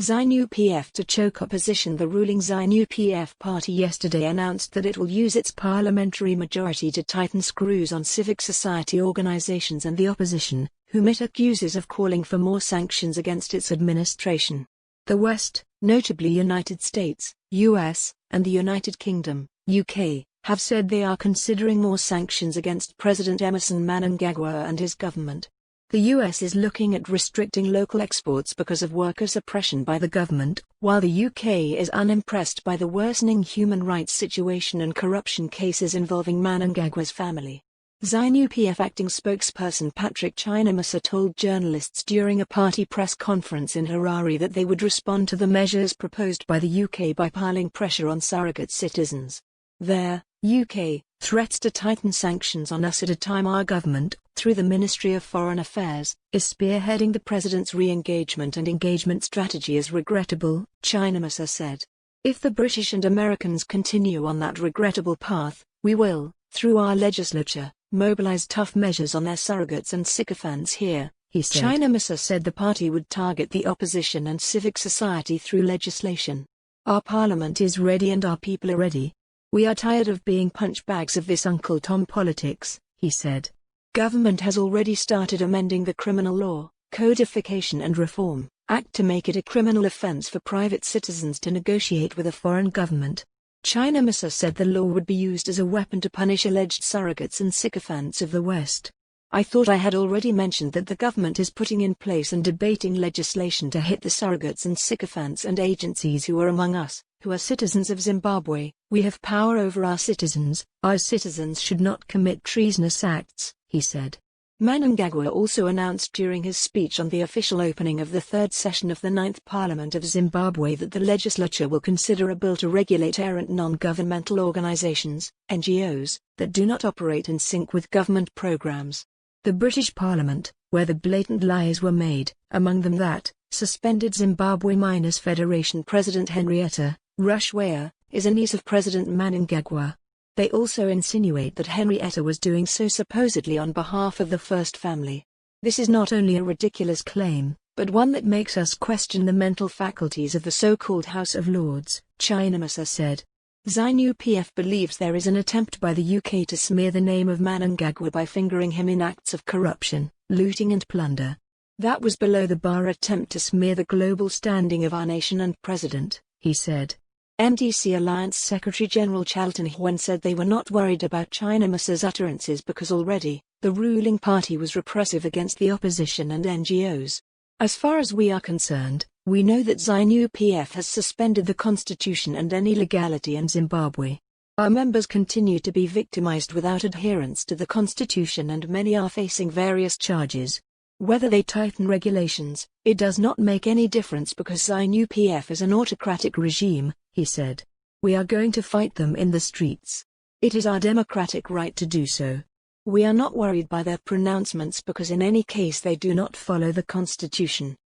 Zanu-PF to choke opposition. The ruling Zanu-PF party yesterday announced that it will use its parliamentary majority to tighten screws on civic society organizations and the opposition, whom it accuses of calling for more sanctions against its administration. The West, notably United States, US, and the United Kingdom, UK, have said they are considering more sanctions against President Emmerson Mnangagwa and his government. The US is looking at restricting local exports because of worker suppression by the government, while the UK is unimpressed by the worsening human rights situation and corruption cases involving Mnangagwa's family. Zanu-PF acting spokesperson Patrick Chinamasa told journalists during a party press conference in Harare that they would respond to the measures proposed by the UK by piling pressure on surrogate citizens. There, UK, threats to tighten sanctions on us at a time our government, through the Ministry of Foreign Affairs, is spearheading the president's re-engagement and engagement strategy is regrettable, Chinamasa said. If the British and Americans continue on that regrettable path, we will, through our legislature, mobilize tough measures on their surrogates and sycophants here, he said. Chinamasa said the party would target the opposition and civic society through legislation. Our parliament is ready and our people are ready. We are tired of being punch bags of this Uncle Tom politics, he said. Government has already started amending the Criminal Law, Codification and Reform Act to make it a criminal offense for private citizens to negotiate with a foreign government. Chinamasa said the law would be used as a weapon to punish alleged surrogates and sycophants of the West. I thought I had already mentioned that the government is putting in place and debating legislation to hit the surrogates and sycophants and agencies who are among us, who are citizens of Zimbabwe. We have power over our citizens should not commit treasonous acts, he said. Mnangagwa also announced during his speech on the official opening of the third session of the 9th Parliament of Zimbabwe that the legislature will consider a bill to regulate errant non-governmental organizations, NGOs, that do not operate in sync with government programs. The British Parliament, where the blatant lies were made, among them that, suspended Zimbabwe Miners Federation President Henrietta Rushwaya, is a niece of President Mnangagwa. They also insinuate that Henrietta was doing so supposedly on behalf of the First Family. This is not only a ridiculous claim, but one that makes us question the mental faculties of the so-called House of Lords, Chinamasa said. Zanu-PF believes there is an attempt by the UK to smear the name of Mnangagwa by fingering him in acts of corruption, looting and plunder. That was below the bar attempt to smear the global standing of our nation and president, he said. MDC Alliance Secretary General Charlton Hwen said they were not worried about Chinamasa's utterances because already, the ruling party was repressive against the opposition and NGOs. As far as we are concerned, we know that Zanu-PF has suspended the constitution and any legality in Zimbabwe. Our members continue to be victimized without adherence to the constitution and many are facing various charges. Whether they tighten regulations, it does not make any difference because Zanu-PF is an autocratic regime, he said. We are going to fight them in the streets. It is our democratic right to do so. We are not worried by their pronouncements because in any case they do not follow the constitution.